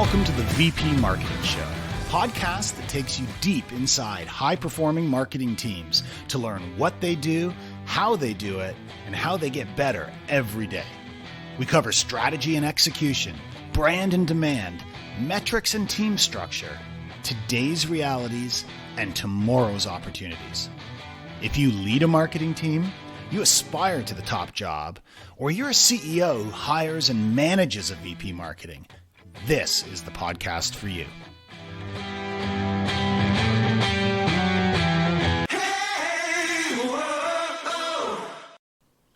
Welcome to the VP Marketing Show, podcast that takes you deep inside high-performing marketing teams to learn what they do, how they do it, and how they get better every day. We cover strategy and execution, brand and demand, metrics and team structure, today's realities, and tomorrow's opportunities. If you lead a marketing team, you aspire to the top job, or you're a CEO who hires and manages a VP marketing, this is the podcast for you.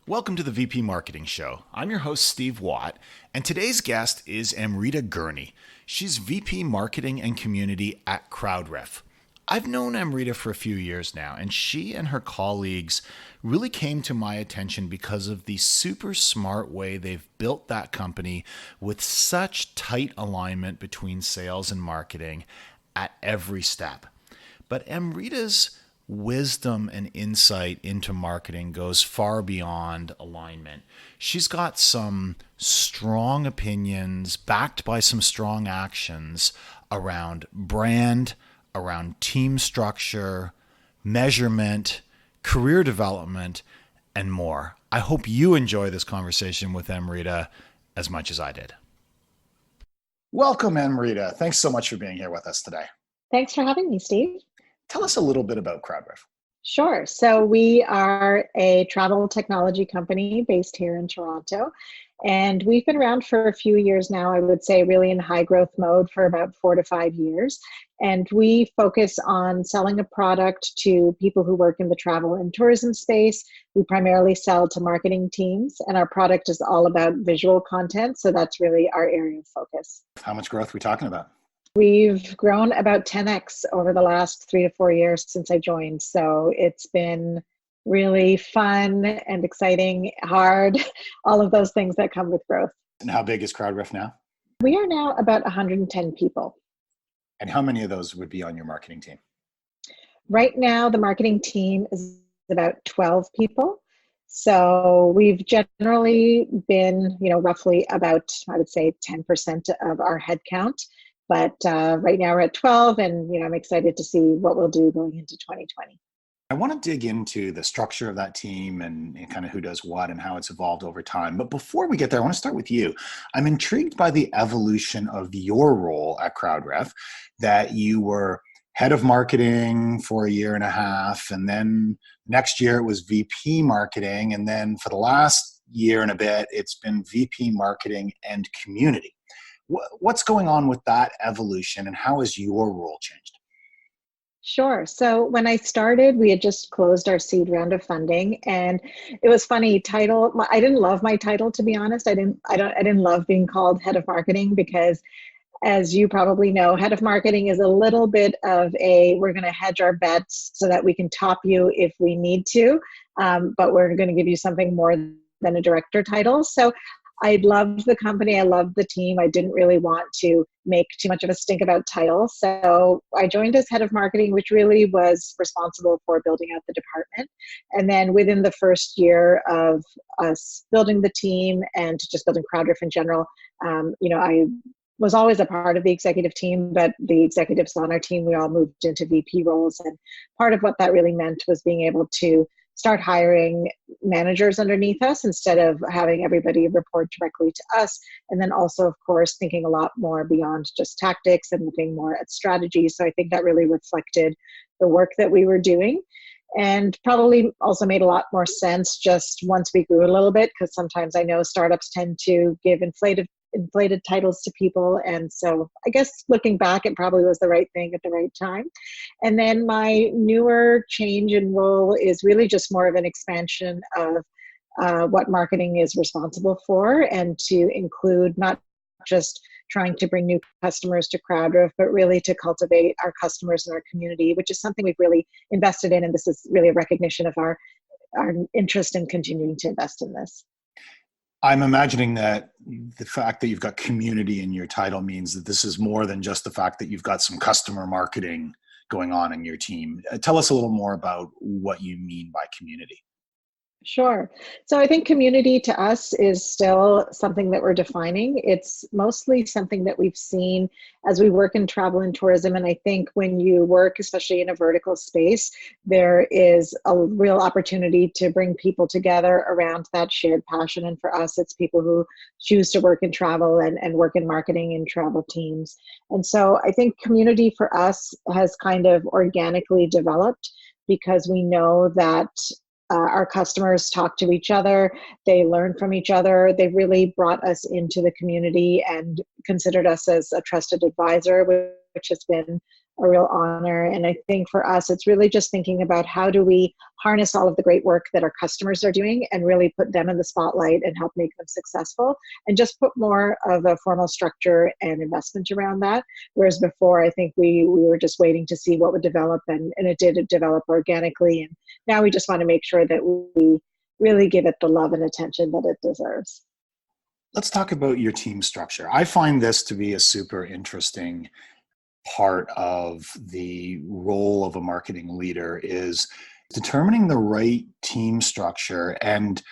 Welcome to the VP Marketing Show. I'm your host, Steve Watt, and today's guest is Amrita Gurney. She's VP Marketing and Community at CrowdRiff's. I've known Amrita for a few years now, and she and her colleagues really came to my attention because of the super smart way they've built that company with such tight alignment between sales and marketing at every step. But Amrita's wisdom and insight into marketing goes far beyond alignment. She's got some strong opinions backed by some strong actions around brand, around team structure, measurement, career development, and more. I hope you enjoy this conversation with Amrita as much as I did. Welcome, Amrita. Thanks so much for being here with us today. Thanks for having me, Steve. Tell us a little bit about CrowdRiff. Sure. So we are a travel technology company based here in Toronto. And we've been around for a few years now, I would say really in high growth mode for about 4 to 5 years. And we focus on selling a product to people who work in the travel and tourism space. We primarily sell to marketing teams, and our product is all about visual content. So that's really our area of focus. How much growth are we talking about? We've grown about 10x over the last 3 to 4 years since I joined. So it's been really fun and exciting, hard, all of those things that come with growth. And how big is CrowdRiff now? We are now about 110 people. And how many of those would be on your marketing team? Right now, the marketing team is about 12 people. So we've generally been, roughly about, I would say, 10% of our headcount. But right now we're at 12, and I'm excited to see what we'll do going into 2020. I want to dig into the structure of that team and kind of who does what and how it's evolved over time. But before we get there, I want to start with you. I'm intrigued by the evolution of your role at CrowdRiff, that you were head of marketing for a year and a half, and then next year it was VP marketing, and then for the last year and a bit, it's been VP marketing and community. What's going on with that evolution, and how has your role changed? Sure. So when I started, we had just closed our seed round of funding, and it was funny. I didn't love my title, to be honest. I didn't love being called head of marketing because, as you probably know, head of marketing is a little bit of we're going to hedge our bets so that we can top you if we need to, but we're going to give you something more than a director title. So I loved the company. I loved the team. I didn't really want to make too much of a stink about title. So I joined as head of marketing, which really was responsible for building out the department. And then within the first year of us building the team and just building CrowdRiff in general, I was always a part of the executive team, but the executives on our team, we all moved into VP roles. And part of what that really meant was being able to start hiring managers underneath us instead of having everybody report directly to us. And then also, of course, thinking a lot more beyond just tactics and looking more at strategy. So I think that really reflected the work that we were doing, and probably also made a lot more sense just once we grew a little bit, because sometimes I know startups tend to give inflated titles to people. And so I guess looking back, it probably was the right thing at the right time. And then my newer change in role is really just more of an expansion of what marketing is responsible for, and to include not just trying to bring new customers to CrowdRiff, but really to cultivate our customers and our community, which is something we've really invested in. And this is really a recognition of our interest in continuing to invest in this. I'm imagining that the fact that you've got community in your title means that this is more than just the fact that you've got some customer marketing going on in your team. Tell us a little more about what you mean by community. Sure. So I think community to us is still something that we're defining. It's mostly something that we've seen as we work in travel and tourism. And I think when you work, especially in a vertical space, there is a real opportunity to bring people together around that shared passion. And for us, it's people who choose to work in travel and work in marketing and travel teams. And so I think community for us has kind of organically developed because we know that our customers talk to each other, they learn from each other. They really brought us into the community and considered us as a trusted advisor, which has been a real honor. And I think for us, it's really just thinking about how do we harness all of the great work that our customers are doing and really put them in the spotlight and help make them successful, and just put more of a formal structure and investment around that. Whereas before, I think we were just waiting to see what would develop, and it did develop organically. And now we just want to make sure that we really give it the love and attention that it deserves. Let's talk about your team structure. I find this to be a super interesting part of the role of a marketing leader is determining the right team structure and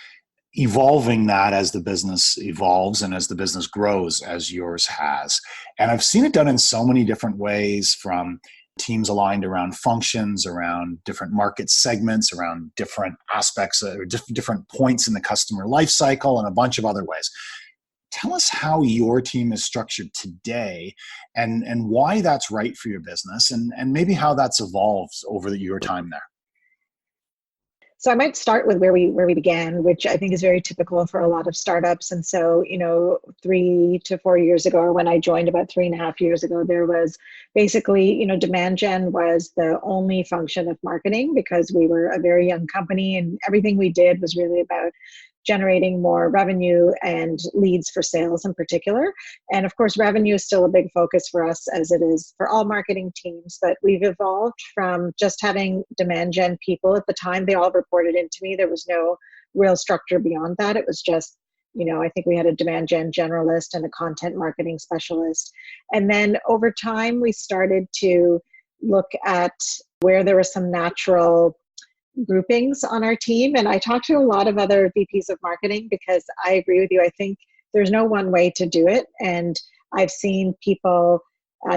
evolving that as the business evolves and as the business grows, as yours has. And I've seen it done in so many different ways, from teams aligned around functions, around different market segments, around different aspects or different points in the customer life cycle, and a bunch of other ways. Tell us how your team is structured today, and why that's right for your business, and maybe how that's evolved over your time there. So I might start with where we began, which I think is very typical for a lot of startups. And so, 3 to 4 years ago, or when I joined about 3.5 years ago, there was basically, demand gen was the only function of marketing because we were a very young company and everything we did was really about generating more revenue and leads for sales in particular. And of course, revenue is still a big focus for us, as it is for all marketing teams, but we've evolved from just having demand gen people. At the time, they all reported into me. There was no real structure beyond that. It was just, I think we had a demand gen generalist and a content marketing specialist. And then over time, we started to look at where there was some natural groupings on our team. And I talked to a lot of other VPs of marketing because I agree with you. I think there's no one way to do it. And I've seen people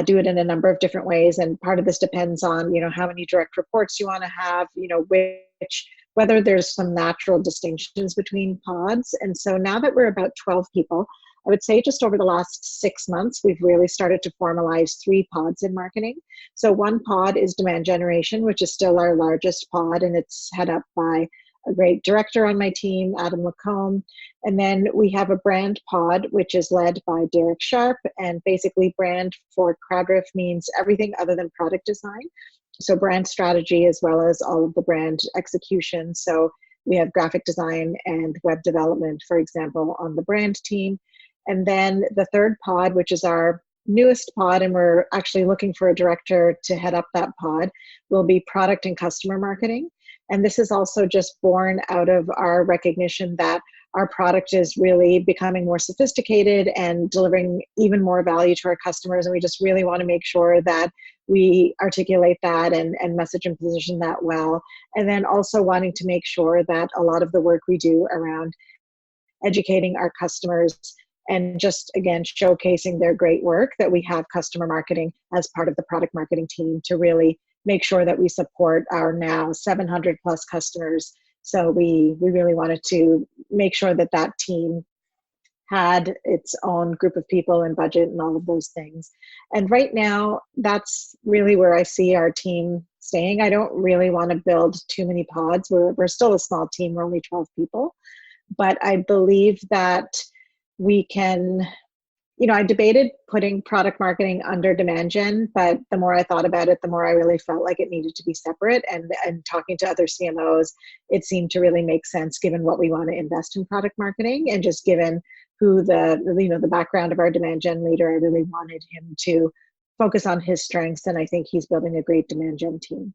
do it in a number of different ways. And part of this depends on, how many direct reports you want to have, whether there's some natural distinctions between pods. And so now that we're about 12 people, I would say just over the last 6 months, we've really started to formalize 3 pods in marketing. So one pod is demand generation, which is still our largest pod, and it's head up by a great director on my team, Adam Lacombe. And then we have a brand pod, which is led by Derek Sharp. And basically brand for CrowdRiff means everything other than product design. So brand strategy, as well as all of the brand execution. So we have graphic design and web development, for example, on the brand team. And then the third pod, which is our newest pod, and we're actually looking for a director to head up that pod, will be product and customer marketing. And this is also just born out of our recognition that our product is really becoming more sophisticated and delivering even more value to our customers. And we just really want to make sure that we articulate that and message and position that well. And then also wanting to make sure that a lot of the work we do around educating our customers and just, again, showcasing their great work, that we have customer marketing as part of the product marketing team to really make sure that we support our now 700 plus customers. So we really wanted to make sure that that team had its own group of people and budget and all of those things. And right now, that's really where I see our team staying. I don't really want to build too many pods. We're still a small team. We're only 12 people. But I believe that we can, I debated putting product marketing under demand gen, but the more I thought about it, the more I really felt like it needed to be separate. And talking to other CMOs, it seemed to really make sense given what we want to invest in product marketing, and just given who the background of our demand gen leader. I really wanted him to focus on his strengths, and I think he's building a great demand gen team.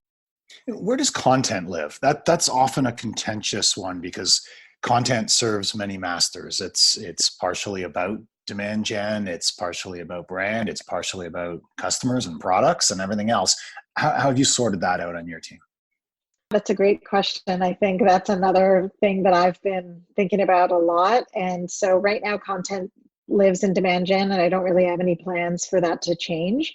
Where does content live? That's often a contentious one because content serves many masters. It's partially about demand gen, it's partially about brand, it's partially about customers and products and everything else. How have you sorted that out on your team? That's a great question. I think that's another thing that I've been thinking about a lot. And so right now, content lives in demand gen, and I don't really have any plans for that to change.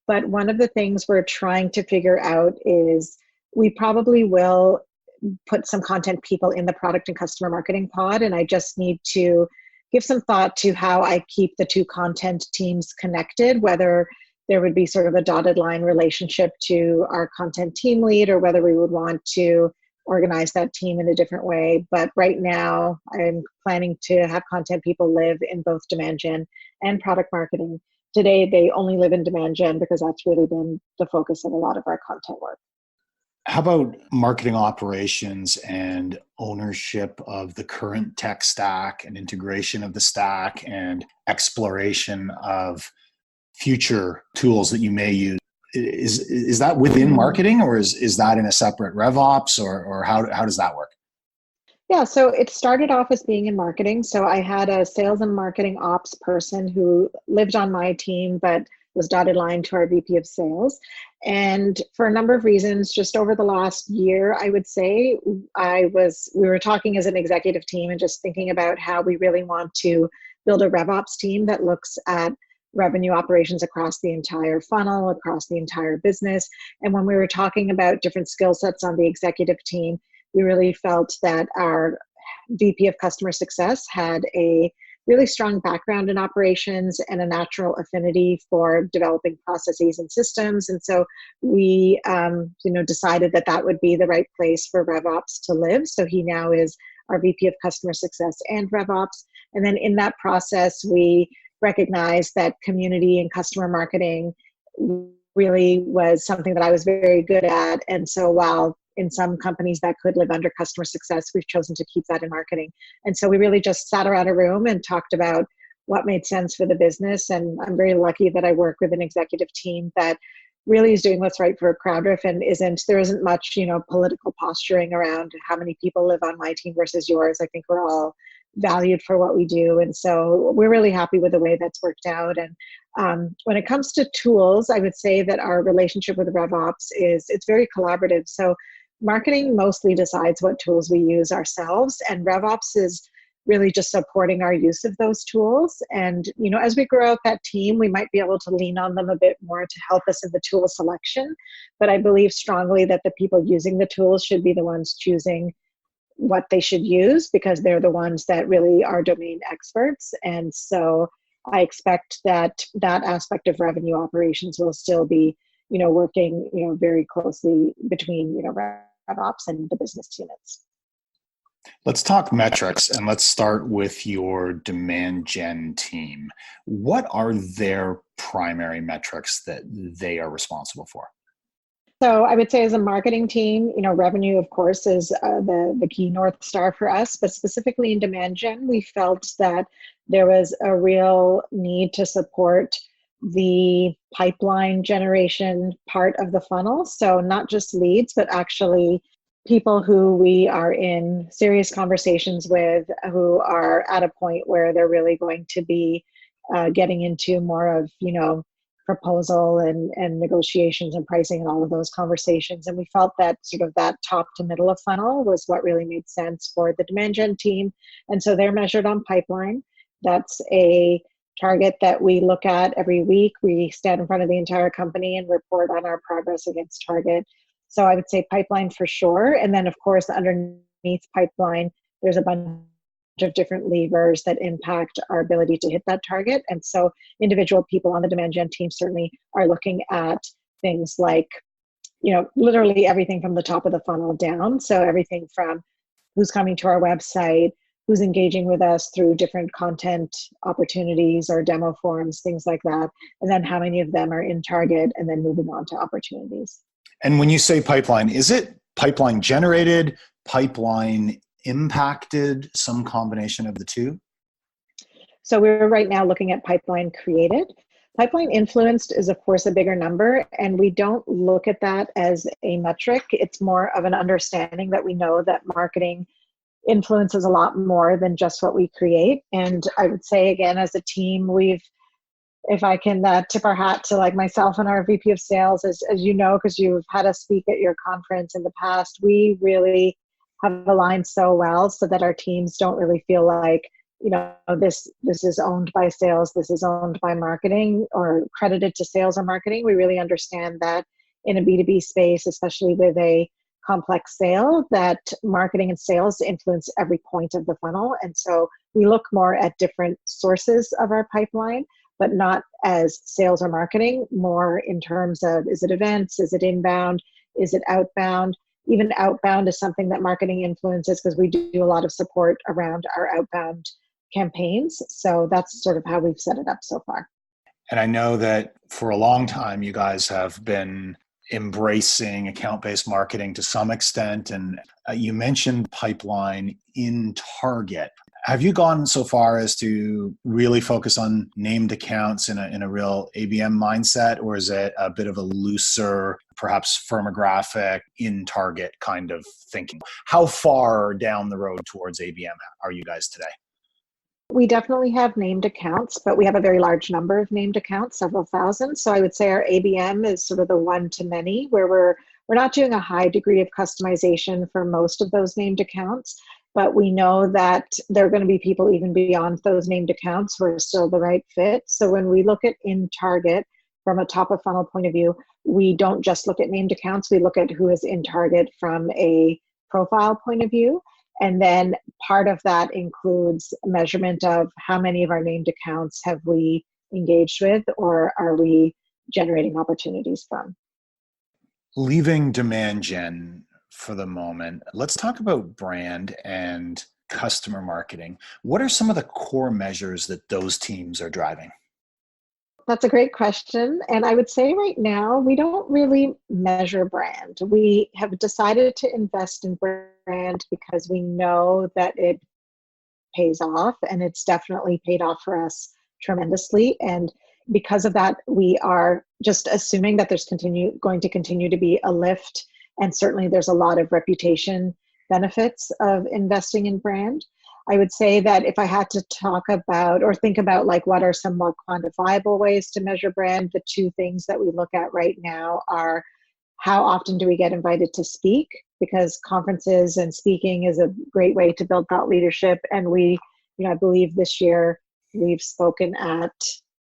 But one of the things we're trying to figure out is we probably will put some content people in the product and customer marketing pod. And I just need to give some thought to how I keep the two content teams connected, whether there would be sort of a dotted line relationship to our content team lead or whether we would want to organize that team in a different way. But right now, I'm planning to have content people live in both demand gen and product marketing. Today, they only live in demand gen because that's really been the focus of a lot of our content work. How about marketing operations and ownership of the current tech stack and integration of the stack and exploration of future tools that you may use? Is that within marketing, or is that in a separate RevOps, or how does that work? Yeah, so it started off as being in marketing. So I had a sales and marketing ops person who lived on my team, but was dotted line to our VP of sales. And for a number of reasons, just over the last year, I would say we were talking as an executive team and just thinking about how we really want to build a RevOps team that looks at revenue operations across the entire funnel, across the entire business. And when we were talking about different skill sets on the executive team, we really felt that our VP of customer success had a really strong background in operations and a natural affinity for developing processes and systems. And so we decided that that would be the right place for RevOps to live. So he now is our VP of customer success and RevOps. And then in that process, we recognized that community and customer marketing really was something that I was very good at. And so while in some companies that could live under customer success, we've chosen to keep that in marketing. And so we really just sat around a room and talked about what made sense for the business. And I'm very lucky that I work with an executive team that really is doing what's right for CrowdRiff and there isn't much, political posturing around how many people live on my team versus yours. I think we're all valued for what we do. And so we're really happy with the way that's worked out. And when it comes to tools, I would say that our relationship with RevOps it's very collaborative. So marketing mostly decides what tools we use ourselves, and RevOps is really just supporting our use of those tools. And, as we grow out that team, we might be able to lean on them a bit more to help us in the tool selection. But I believe strongly that the people using the tools should be the ones choosing what they should use because they're the ones that really are domain experts. And so I expect that aspect of revenue operations will still be, working, very closely between, RevOps and the business units. Let's talk metrics, and let's start with your demand gen team. What are their primary metrics that they are responsible for? So I would say as a marketing team, revenue, of course, is the key North Star for us. But specifically in demand gen, we felt that there was a real need to support the pipeline generation part of the funnel. So not just leads, but actually people who we are in serious conversations with, who are at a point where they're really going to be getting into more of, proposal and negotiations and pricing and all of those conversations. And we felt that sort of that top to middle of funnel was what really made sense for the demand gen team. And so they're measured on pipeline. That's a target that we look at every week. We stand in front of the entire company and report on our progress against target. So I would say pipeline for sure. And then of course, underneath pipeline, there's a bunch of different levers that impact our ability to hit that target. And so individual people on the demand gen team certainly are looking at things like, literally everything from the top of the funnel down. So everything from who's coming to our website, who's engaging with us through different content opportunities or demo forums, things like that. And then how many of them are in target and then moving on to opportunities. And when you say pipeline, is it pipeline generated, pipeline impacted, some combination of the two? So we're right now looking at pipeline created. Pipeline influenced is, of course, a bigger number, and we don't look at that as a metric. It's more of an understanding that we know that marketing influences a lot more than just what we create. And I would say, again, as a team, we've if I can tip our hat to like myself and our VP of sales, as you know, because you've had us speak at your conference in the past, we really have aligned so well so that our teams don't really feel like, this is owned by sales, this is owned by marketing or credited to sales or marketing. We really understand that in a B2B space, especially with a complex sale, that marketing and sales influence every point of the funnel. And so we look more at different sources of our pipeline, but not as sales or marketing, more in terms of, is it events? Is it inbound? Is it outbound? Even outbound is something that marketing influences because we do a lot of support around our outbound campaigns. So that's sort of how we've set it up so far. And I know that for a long time, you guys have been embracing account-based marketing to some extent. And you mentioned pipeline in Target. Have you gone so far as to really focus on named accounts in a real ABM mindset, or is it a bit of a looser, perhaps firmographic in Target kind of thinking? How far down the road towards ABM are you guys today? We definitely have named accounts, but we have a very large number of named accounts, several thousand. So I would say our ABM is sort of the one to many, where we're not doing a high degree of customization for most of those named accounts, but we know that there are going to be people even beyond those named accounts who are still the right fit. So when we look at in Target from a top of funnel point of view, we don't just look at named accounts, we look at who is in Target from a profile point of view. And then part of that includes measurement of how many of our named accounts have we engaged with or are we generating opportunities from. Leaving demand gen for the moment, let's talk about brand and customer marketing. What are some of the core measures that those teams are driving? That's a great question. And I would say right now, we don't really measure brand. We have decided to invest in brand because we know that it pays off, and it's definitely paid off for us tremendously. And because of that, we are just assuming that there's going to continue to be a lift. And certainly there's a lot of reputation benefits of investing in brand. I would say that if I had to talk about or think about like what are some more quantifiable ways to measure brand, the two things that we look at right now are how often do we get invited to speak, because conferences and speaking is a great way to build thought leadership. And we, I believe this year we've spoken at,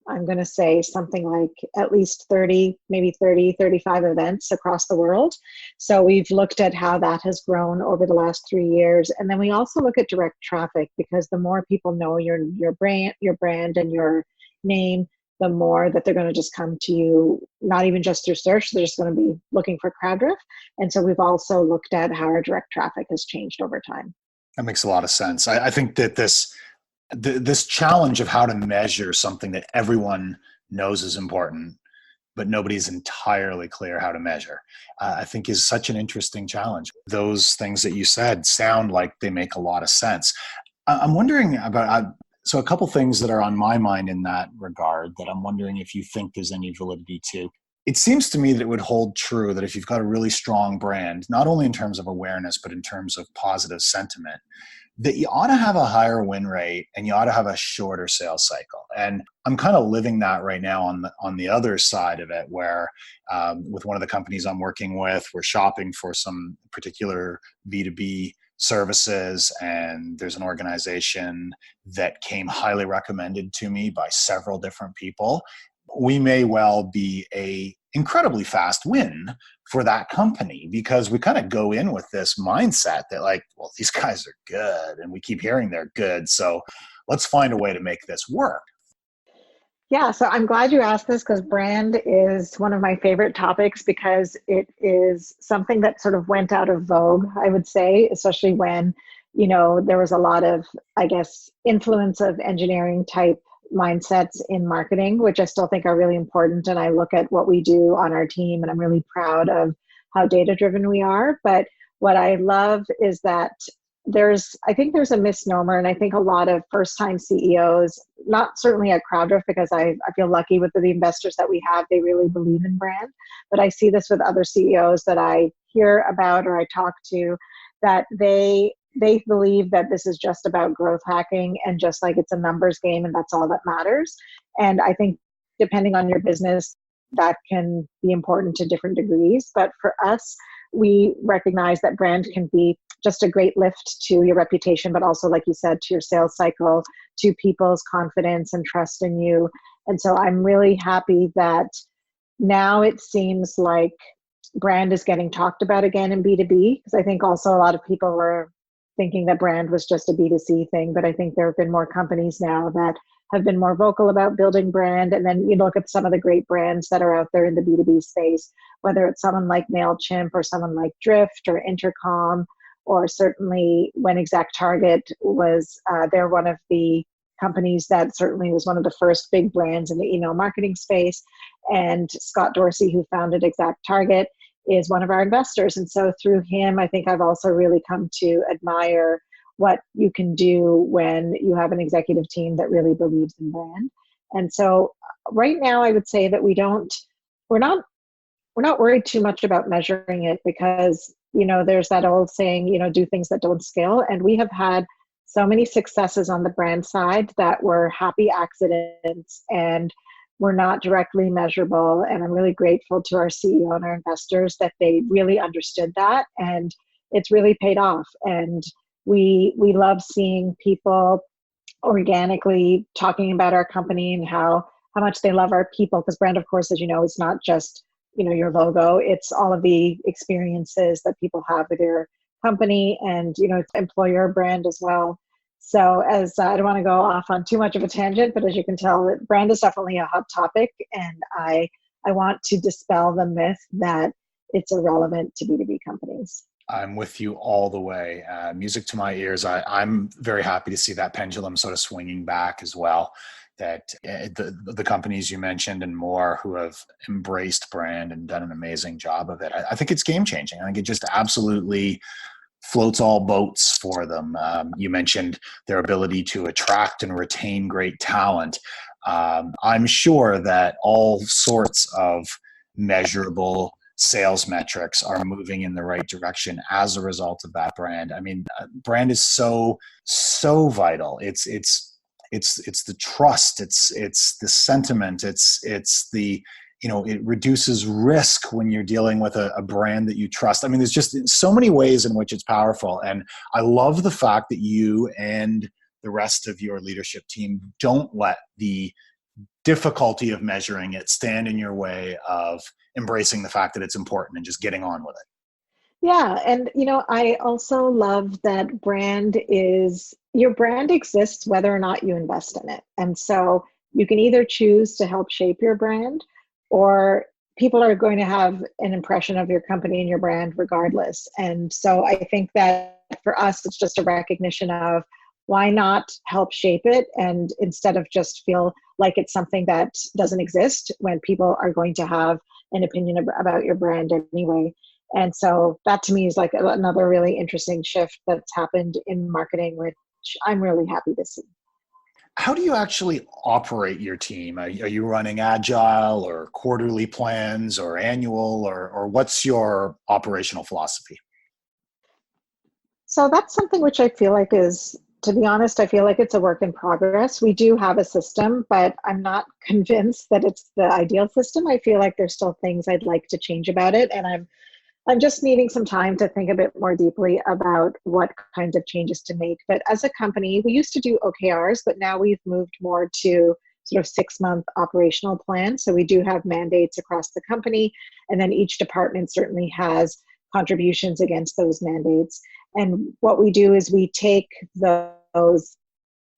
I'm going to say something like at least 30, maybe 30, 35 events across the world. So we've looked at how that has grown over the last 3 years. And then we also look at direct traffic, because the more people know your brand and your name, the more that they're going to just come to you, not even just through search, they're just going to be looking for CrowdRiff. And so we've also looked at how our direct traffic has changed over time. That makes a lot of sense. I think that this challenge of how to measure something that everyone knows is important, but nobody's entirely clear how to measure, I think is such an interesting challenge. Those things that you said sound like they make a lot of sense. I'm wondering about, so a couple things that are on my mind in that regard that I'm wondering if you think there's any validity to. It seems to me that it would hold true that if you've got a really strong brand, not only in terms of awareness, but in terms of positive sentiment, that you ought to have a higher win rate and you ought to have a shorter sales cycle. And I'm kind of living that right now on the other side of it, where with one of the companies I'm working with, we're shopping for some particular B2B services, and there's an organization that came highly recommended to me by several different people. We may well be a incredibly fast win for that company, because we kind of go in with this mindset that like, well, these guys are good and we keep hearing they're good, so let's find a way to make this work. Yeah, so I'm glad you asked this, because brand is one of my favorite topics, because it is something that sort of went out of vogue, I would say, especially when, there was a lot of, I guess, influence of engineering type mindsets in marketing, which I still think are really important. And I look at what we do on our team and I'm really proud of how data driven we are. But what I love is that I think there's a misnomer, and I think a lot of first-time CEOs, not certainly at CrowdRiff, because I feel lucky with the investors that we have, they really believe in brand, but I see this with other CEOs that I hear about or I talk to, that they believe that this is just about growth hacking and just like it's a numbers game and that's all that matters. And I think depending on your business, that can be important to different degrees. But for us, we recognize that brand can be just a great lift to your reputation, but also, like you said, to your sales cycle, to people's confidence and trust in you. And so I'm really happy that now it seems like brand is getting talked about again in B2B, because I think also a lot of people were thinking that brand was just a B2C thing, but I think there have been more companies now that have been more vocal about building brand. And then you look at some of the great brands that are out there in the B2B space, whether it's someone like MailChimp or someone like Drift or Intercom, or certainly when ExactTarget was, they're one of the companies that certainly was one of the first big brands in the email marketing space. And Scott Dorsey, who founded ExactTarget, is one of our investors. And so through him, I think I've also really come to admire what you can do when you have an executive team that really believes in brand. And so right now, I would say that we're not worried too much about measuring it, because, there's that old saying, do things that don't scale. And we have had so many successes on the brand side that were happy accidents and were not directly measurable. And I'm really grateful to our CEO and our investors that they really understood that, and it's really paid off. And we love seeing people organically talking about our company and how much they love our people, because brand, of course, as you know, is not just your logo, it's all of the experiences that people have with your company, and it's employer brand as well. So as I don't want to go off on too much of a tangent, but as you can tell, brand is definitely a hot topic, and I want to dispel the myth that it's irrelevant to B2B companies. I'm with you all the way. Music to my ears. I'm very happy to see that pendulum sort of swinging back as well, that the companies you mentioned and more who have embraced brand and done an amazing job of it. I think it's game changing. I think it just absolutely floats all boats for them. You mentioned their ability to attract and retain great talent. I'm sure that all sorts of measurable sales metrics are moving in the right direction as a result of that brand. I mean, brand is so vital. It's the trust. It's the sentiment. It's the, it reduces risk when you're dealing with a brand that you trust. I mean, there's just so many ways in which it's powerful. And I love the fact that you and the rest of your leadership team don't let the difficulty of measuring it stand in your way of embracing the fact that it's important and just getting on with it. Yeah. And, I also love that your brand exists whether or not you invest in it. And so you can either choose to help shape your brand, or people are going to have an impression of your company and your brand regardless. And so I think that for us, it's just a recognition of why not help shape it, and instead of just feel like it's something that doesn't exist when people are going to have an opinion about your brand anyway. And so that to me is like another really interesting shift that's happened in marketing, which I'm really happy to see. How do you actually operate your team? Are you running agile or quarterly plans or annual, or what's your operational philosophy? So that's something which I feel like to be honest, I feel like it's a work in progress. We do have a system, but I'm not convinced that it's the ideal system. I feel like there's still things I'd like to change about it. And I'm just needing some time to think a bit more deeply about what kinds of changes to make. But as a company, we used to do OKRs, but now we've moved more to sort of 6-month operational plans. So we do have mandates across the company, and then each department certainly has contributions against those mandates. And what we do is we take those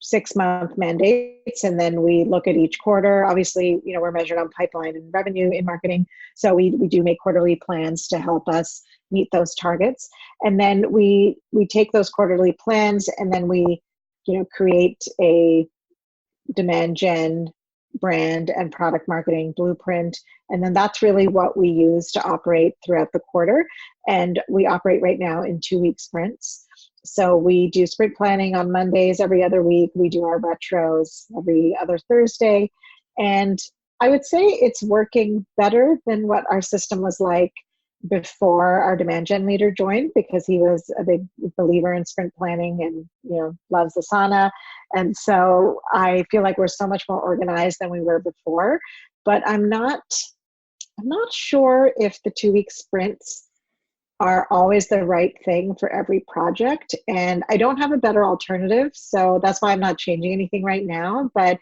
6-month mandates, and then we look at each quarter. Obviously, we're measured on pipeline and revenue in marketing. So we do make quarterly plans to help us meet those targets. And then we take those quarterly plans, and then we, create a demand gen, brand, and product marketing blueprint. And then that's really what we use to operate throughout the quarter. And we operate right now in 2-week sprints. So we do sprint planning on Mondays every other week. We do our retros every other Thursday. And I would say it's working better than what our system was like before our demand gen leader joined, because he was a big believer in sprint planning and, loves Asana. And so I feel like we're so much more organized than we were before. but I'm not sure if the 2 week sprints are always the right thing for every project. And I don't have a better alternative. So that's why I'm not changing anything right now. But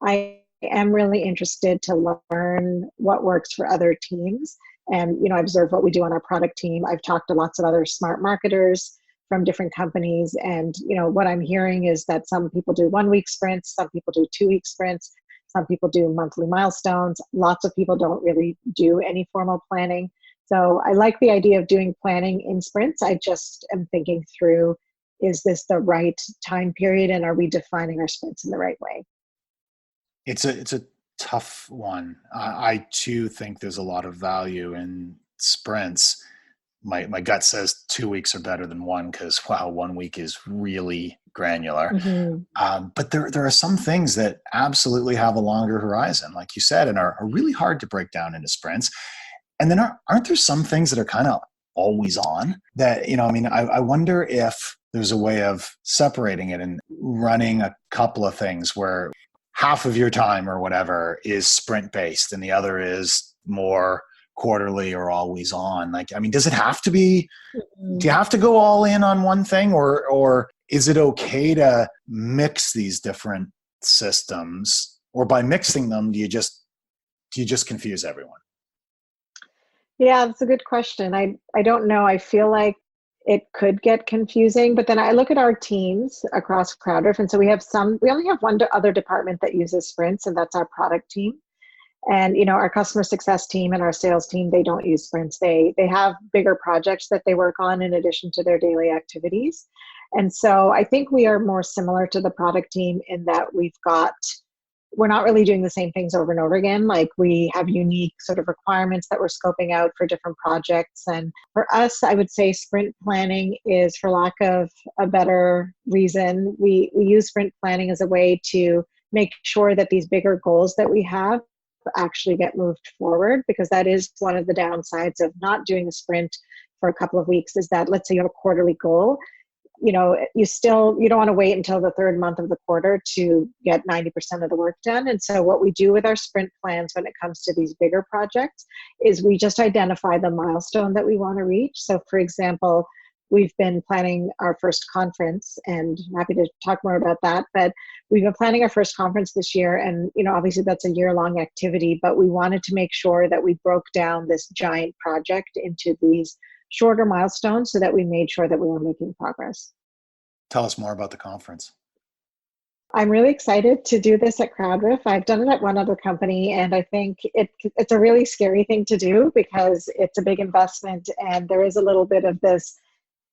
I am really interested to learn what works for other teams. And, you know, I observe what we do on our product team. I've talked to lots of other smart marketers from different companies. And, you know, what I'm hearing is that some people do 1 week sprints, some people do 2 week sprints, some people do monthly milestones. Lots of people don't really do any formal planning. So I like the idea of doing planning in sprints. I just am thinking through, is this the right time period and are we defining our sprints in the right way? It's a tough one. I too think there's a lot of value in sprints. My gut says 2 weeks are better than one because wow, 1 week is really granular. Mm-hmm. But there are some things that absolutely have a longer horizon, like you said, and are really hard to break down into sprints. And then aren't there some things that are kind of always on that, you know, I mean, I wonder if there's a way of separating it and running a couple of things where half of your time or whatever is sprint based and the other is more quarterly or always on. Like, I mean, does it have to be, do you have to go all in on one thing or is it okay to mix these different systems, or by mixing them, do you just confuse everyone? Yeah, that's a good question. I don't know. I feel like it could get confusing, but then I look at our teams across CrowdRiff, and so we only have one other department that uses sprints, and that's our product team. And you know, our customer success team and our sales team, they don't use sprints. They have bigger projects that they work on in addition to their daily activities. And so I think we are more similar to the product team in that we're not really doing the same things over and over again. Like we have unique sort of requirements that we're scoping out for different projects. And for us, I would say sprint planning is, for lack of a better reason, we use sprint planning as a way to make sure that these bigger goals that we have actually get moved forward, because that is one of the downsides of not doing a sprint for a couple of weeks, is that let's say you have a quarterly goal, you know, you don't want to wait until the third month of the quarter to get 90% of the work done. And so what we do with our sprint plans when it comes to these bigger projects is we just identify the milestone that we want to reach. So for example, we've been planning our first conference, and I'm happy to talk more about that, but we've been planning our first conference this year. And, you know, obviously that's a year-long activity, but we wanted to make sure that we broke down this giant project into these shorter milestones so that we made sure that we were making progress. Tell us more about the conference. I'm really excited to do this at CrowdRiff. I've done it at one other company, and I think it's a really scary thing to do because it's a big investment, and there is a little bit of this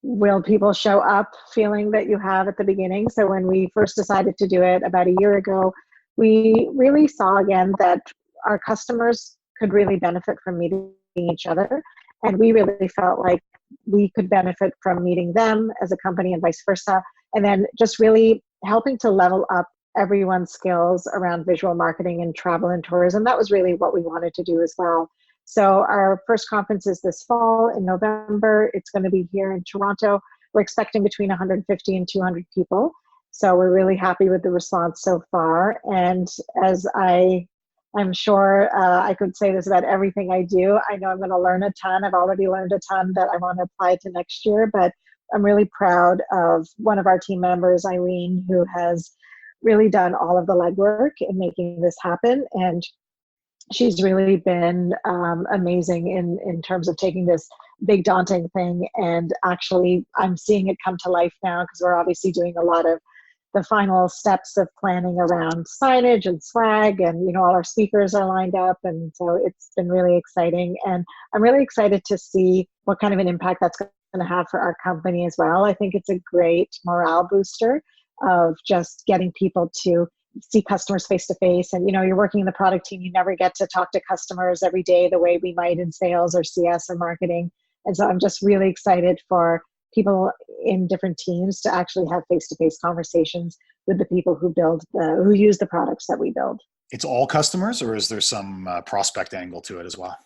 will people show up feeling that you have at the beginning. So when we first decided to do it about a year ago, we really saw again that our customers could really benefit from meeting each other. And we really felt like we could benefit from meeting them as a company and vice versa. And then just really helping to level up everyone's skills around visual marketing and travel and tourism. That was really what we wanted to do as well. So our first conference is this fall in November. It's going to be here in Toronto. We're expecting between 150 and 200 people. So we're really happy with the response so far. And as I'm sure I could say this about everything I do, I know I'm going to learn a ton. I've already learned a ton that I want to apply to next year, but I'm really proud of one of our team members, Irene, who has really done all of the legwork in making this happen. And she's really been amazing in terms of taking this big daunting thing. And actually, I'm seeing it come to life now because we're obviously doing a lot of the final steps of planning around signage and swag, and you know, all our speakers are lined up, and so it's been really exciting. And I'm really excited to see what kind of an impact that's going to have for our company as well. I think it's a great morale booster of just getting people to see customers face to face. And you know, you're working in the product team, you never get to talk to customers every day the way we might in sales or CS or marketing. And so I'm just really excited for people in different teams to actually have face-to-face conversations with the people who use the products that we build. It's all customers, or is there some prospect angle to it as well?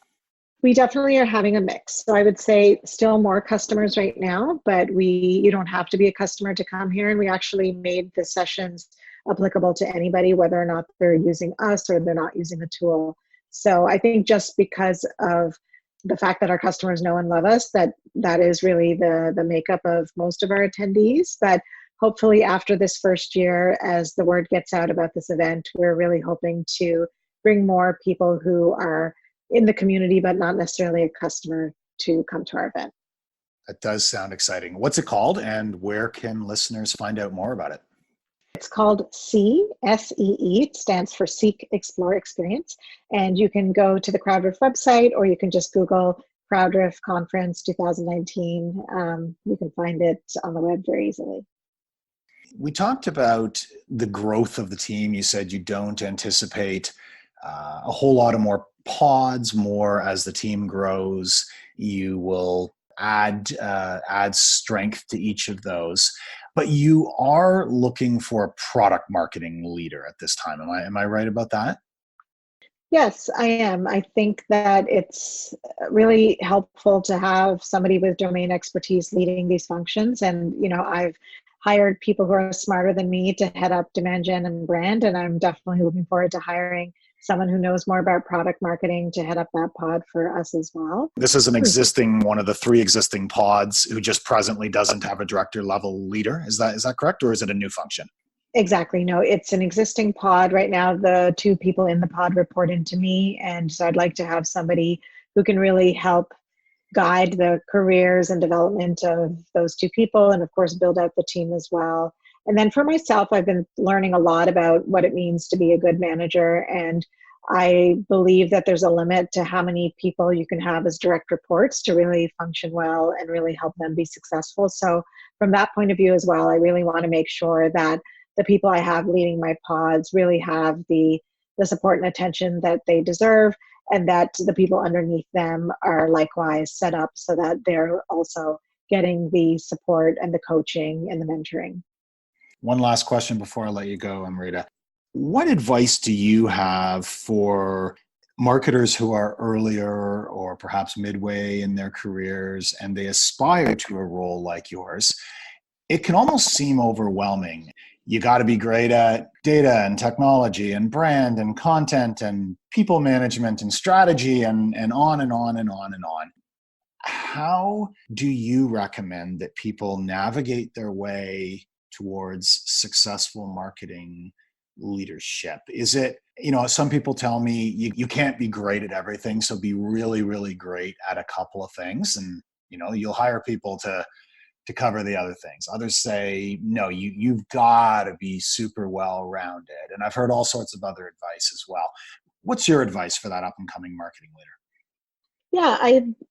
We definitely are having a mix. So I would say still more customers right now, but you don't have to be a customer to come here. And we actually made the sessions applicable to anybody, whether or not they're using us or they're not using the tool. So I think just because of the fact that our customers know and love us, that is really the makeup of most of our attendees. But hopefully after this first year, as the word gets out about this event, we're really hoping to bring more people who are in the community, but not necessarily a customer, to come to our event. That does sound exciting. What's it called, and where can listeners find out more about it? It's called SEE. It stands for Seek, Explore, Experience. And you can go to the CrowdRiff website, or you can just Google CrowdRiff Conference 2019. You can find it on the web very easily. We talked about the growth of the team. You said you don't anticipate a whole lot of more pods, more as the team grows. You will add strength to each of those. But you are looking for a product marketing leader at this time. Am I right about that? Yes, I am. I think that it's really helpful to have somebody with domain expertise leading these functions. And, I've hired people who are smarter than me to head up demand gen and brand. And I'm definitely looking forward to hiring someone who knows more about product marketing to head up that pod for us as well. This is one of the 3 existing pods who just presently doesn't have a director level leader. Is that correct? Or is it a new function? Exactly. No, it's an existing pod. Right now, the 2 people in the pod report into me. And so I'd like to have somebody who can really help guide the careers and development of those 2 people, and of course, build out the team as well. And then for myself, I've been learning a lot about what it means to be a good manager. And I believe that there's a limit to how many people you can have as direct reports to really function well and really help them be successful. So from that point of view as well, I really want to make sure that the people I have leading my pods really have the support and attention that they deserve, and that the people underneath them are likewise set up so that they're also getting the support and the coaching and the mentoring. One last question before I let you go, Amrita. What advice do you have for marketers who are earlier or perhaps midway in their careers and they aspire to a role like yours? It can almost seem overwhelming. You got to be great at data and technology and brand and content and people management and strategy and on and on and on and on. How do you recommend that people navigate their way towards successful marketing leadership? Is it, some people tell me you can't be great at everything, so be really, really great at a couple of things, and you'll hire people to cover the other things. Others say, no, you've got to be super well-rounded. And I've heard all sorts of other advice as well. What's your advice for that up-and-coming marketing leader? Yeah,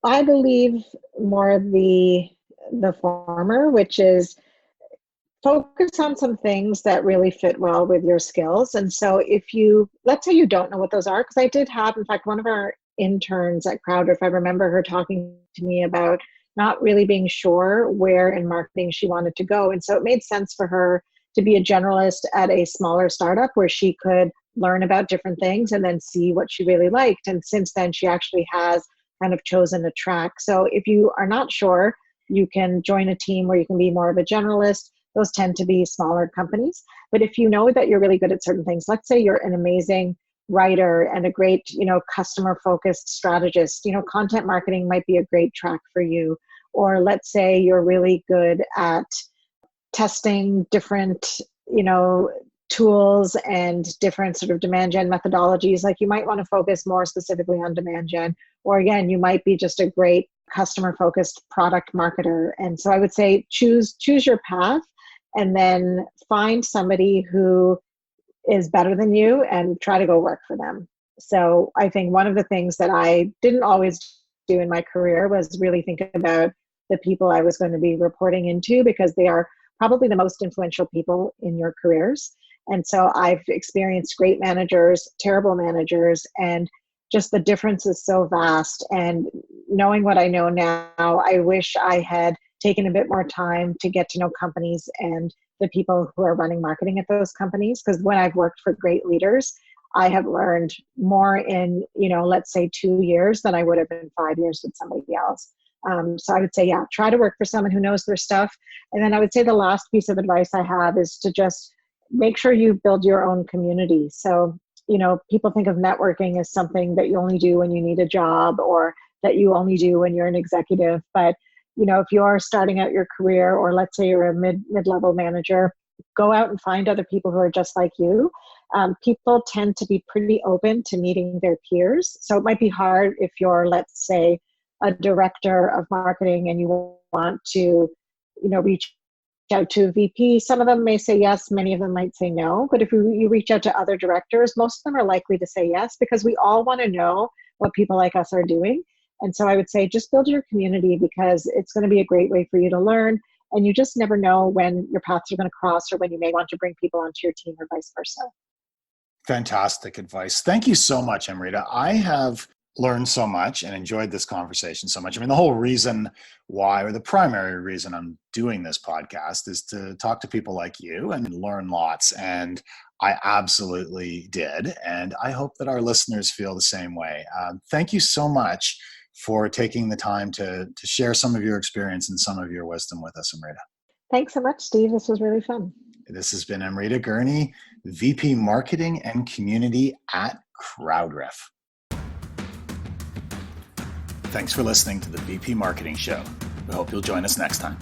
I believe more the former, which is focus on some things that really fit well with your skills. And so let's say you don't know what those are, because I did have, in fact, one of our interns at CrowdRiff, I remember her talking to me about not really being sure where in marketing she wanted to go. And so it made sense for her to be a generalist at a smaller startup where she could learn about different things and then see what she really liked. And since then, she actually has kind of chosen a track. So if you are not sure, you can join a team where you can be more of a generalist. Those tend to be smaller companies. But if you know that you're really good at certain things, let's say you're an amazing writer and a great, customer focused strategist, content marketing might be a great track for you. Or let's say you're really good at testing different, tools and different sort of demand gen methodologies. Like you might want to focus more specifically on demand gen, or again, you might be just a great customer focused product marketer. And so I would say choose your path, and then find somebody who is better than you and try to go work for them. So I think one of the things that I didn't always do in my career was really think about the people I was going to be reporting into, because they are probably the most influential people in your careers. And so I've experienced great managers, terrible managers, and just the difference is so vast. And knowing what I know now, I wish I had taken a bit more time to get to know companies and the people who are running marketing at those companies. Because when I've worked for great leaders, I have learned more in, let's say 2 years than I would have in 5 years with somebody else. So I would say, yeah, try to work for someone who knows their stuff. And then I would say the last piece of advice I have is to just make sure you build your own community. So people think of networking as something that you only do when you need a job or that you only do when you're an executive. But, if you're starting out your career, or let's say you're a mid-level manager, go out and find other people who are just like you. People tend to be pretty open to meeting their peers. So it might be hard if you're, let's say, a director of marketing and you want to, reach out to a VP. Some of them may say yes, many of them might say no. But if you reach out to other directors, most of them are likely to say yes, because we all want to know what people like us are doing. And so I would say just build your community, because it's going to be a great way for you to learn. And you just never know when your paths are going to cross, or when you may want to bring people onto your team, or vice versa. Fantastic advice. Thank you so much, Amrita. I have learned so much and enjoyed this conversation so much. I mean, the whole reason why, or the primary reason I'm doing this podcast, is to talk to people like you and learn lots. And I absolutely did. And I hope that our listeners feel the same way. Thank you so much for taking the time to share some of your experience and some of your wisdom with us, Amrita. Thanks so much, Steve. This was really fun. This has been Amrita Gurney, VP Marketing and Community at CrowdRiff. Thanks for listening to the VP Marketing Show. We hope you'll join us next time.